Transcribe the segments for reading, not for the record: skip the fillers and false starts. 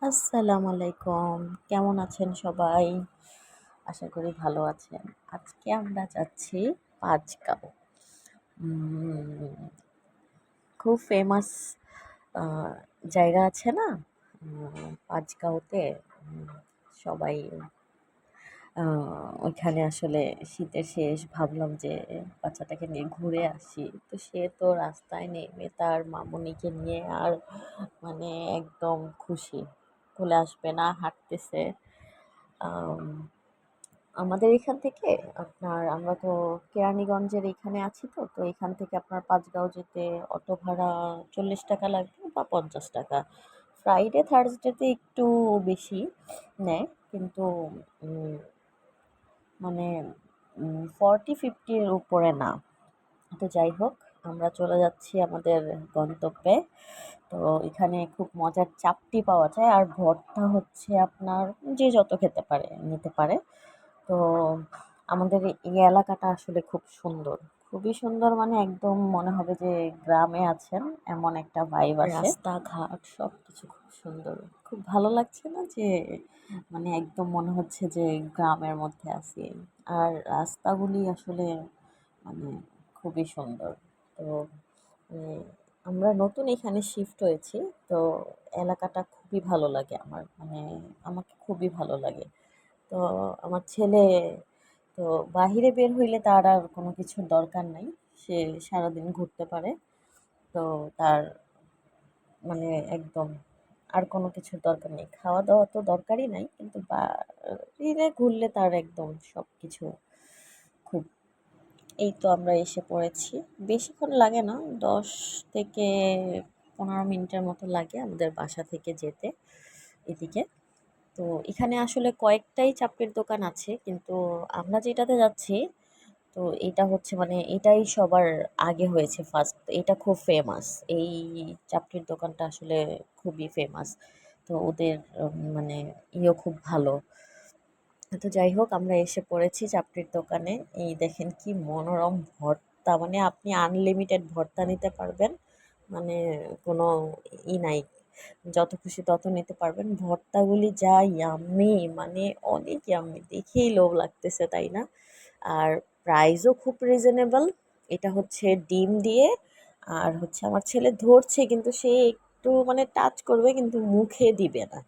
আসসালামু আলাইকুম। কেমন আছেন সবাই? আশা করি ভালো আছেন। আজকে আমরা যাচ্ছি পাঁচগাঁও। উম খুব ফেমাস আ জায়গা আছে না? পাঁচগাঁওতে উম সবাই আ ওইখানে আসলে শীতের শেষ ভাবলাম যে বাচ্চাটাকে নিয়ে ঘুরে আসি। তো সে তো রাস্তায় নেমে তার মামুনিকে নিয়ে আর মানে একদম খুশি। কোলে আসবে না, হাঁটতেছে। আম আমাদের এখান থেকে আমরা তো কেরানীগঞ্জের এখানে আছি তো, তো এখান থেকে আপনার পাঁচগাঁও যেতে অটো ভাড়া ৳৪০ লাগবে বা ৳৫০। ফ্রাইডে, থার্সডেতে একটু বেশি নেয়। কিন্তু উম মানে 40-50 এর উপরে না। তো যাই হোক, আমরা চলে যাচ্ছি আমাদের গন্তব্যে। তো এখানে খুব মজার চাপটি পাওয়া যায় আর ভর্তা হচ্ছে আপনার যে যত খেতে পারে নিতে পারে। তো আমাদের এই এলাকাটা আসলে খুব সুন্দর। খুবই সুন্দর মানে একদম মনে হবে যে গ্রামে আছেন এমন একটা ভাইব আসে। রাস্তাঘাট সবকিছু খুব সুন্দর। খুব ভালো লাগছে না যে মানে একদম মনে হচ্ছে যে গ্রামের মধ্যে আছি। আর রাস্তাগুলি আসলে মানে খুবই সুন্দর। তো মানে আমরা নতুন এখানে শিফট হয়েছি। তো এলাকাটা খুবই ভালো লাগে আমার। মানে আমাকে খুবই ভালো লাগে। তো আমার ছেলে তো বাহিরে বের হইলে তার আর কোনো কিছুর দরকার নাই। সে সারাদিন ঘুরতে পারে। তো তার মানে একদম আর কোনো কিছুর দরকার নেই। খাওয়া-দাওয়া তো দরকারই নাই। কিন্তু বাহিরে ঘুরলে তার একদম সবকিছু খুব এই তো আমরা এসে পড়েছি। বেশিক্ষণ লাগে না। ১০ থেকে ১৫ মিনিটের মতো লাগে আমাদের বাসা থেকে যেতে এদিকে। তো এখানে আসলে কয়েকটাই চাপড়ির দোকান আছে। কিন্তু আমরা যেটাতে যাচ্ছি তো এটা হচ্ছে মানে এটাই সবার আগে হয়েছে ফার্স্ট। এটা খুব ফেমাস। এই চাপড়ির দোকানটা আসলে খুবই ফেমাস। তো ওদের মানে খুব ভালো। তো যাই হোক আমরা এসে পড়েছি চাপড়ির দোকানে। এই দেখেন কি মনোরম ভর্তা! মানে আপনি আনলিমিটেড ভর্তা নিতে পারবেন। মানে কোনো নাই। যত খুশি তত নিতে পারবেন। ভর্তাগুলি যা ইয়াম্মি মানে অনেক ইয়াম্মি। দেখেই লোভ লাগতেছে, তাই না? আর প্রাইসও খুব রিজনেবল। এটা হচ্ছে ডিম দিয়ে আর হচ্ছে আমার ছেলে ধরছে কিন্তু সে একটু মানে টাচ করবে কিন্তু মুখে দিবে না।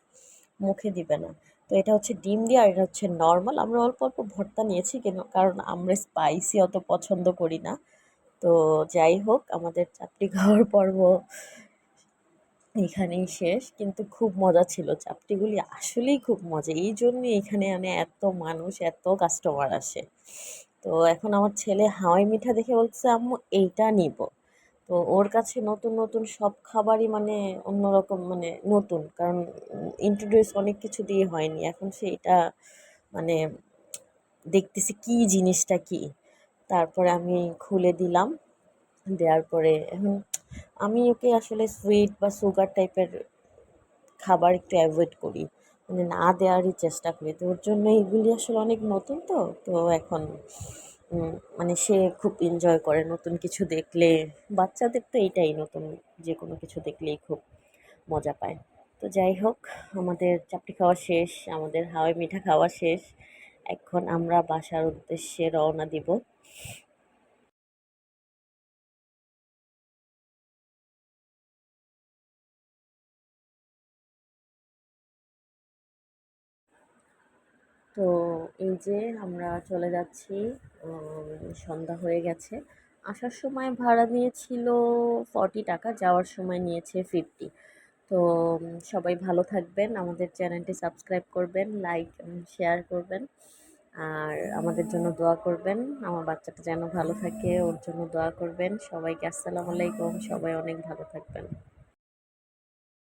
তো এটা হচ্ছে ডিম দিয়ে আর এটা হচ্ছে নরমাল। আমরা অল্প অল্প ভর্তা নিয়েছি কারণ আমরা স্পাইসি অত পছন্দ করি না। তো যাই হোক আমাদের চাপটি খাওয়ার পর্ব এখানেই শেষ। কিন্তু খুব মজা ছিল। চাপটিগুলি আসলেই খুব মজা। এই জন্যই এখানে মানে এত মানুষ, এত কাস্টমার আসে। তো এখন আমার ছেলে হাওয়াই মিঠা দেখে বলতেছে, "আম্মু এইটা নিবো।" তো ওর কাছে নতুন, নতুন সব খাবারই মানে অন্যরকম মানে নতুন। কারণ ইন্ট্রোডিউস অনেক কিছু দিয়ে হয়নি। এখন সে এটা মানে দেখতেছে কি জিনিসটা কি। তারপরে আমি খুলে দিলাম। দেওয়ার পরে এখন আমি ওকে আসলে সুইট বা সুগার টাইপের খাবার একটু অ্যাভয়েড করি। মানে না দেওয়ারই চেষ্টা করি। তো ওর জন্য এগুলি আসলে অনেক নতুন তো। তো এখন মানে সে খুব এনজয় করে নতুন কিছু দেখলে। বাচ্চাদের তো এইটাই নতুন যেকোনো কিছু দেখলেই খুব মজা পায়। তো যাই হোক আমাদের চাপটি খাওয়া শেষ, আমাদের হাওয়াই মিঠা খাওয়া শেষ। এখন আমরা বাসার উদ্দেশ্যে রওনা দিব। তো এই যে আমরা চলে যাচ্ছি। সন্ধ্যা হয়ে গেছে। আসার সময় ভাড়া নিয়েছিল ৳40, যাওয়ার সময় নিয়েছে 50। তো সবাই ভালো থাকবেন। আমাদের চ্যানেলটি সাবস্ক্রাইব করবেন, লাইক শেয়ার করবেন। আর আমাদের জন্য দোয়া করবেন। আমার বাচ্চাটা যেন ভালো থাকে, ওর জন্য দোয়া করবেন। সবাইকে আসসালামু আলাইকুম। সবাই অনেক ভালো থাকবেন।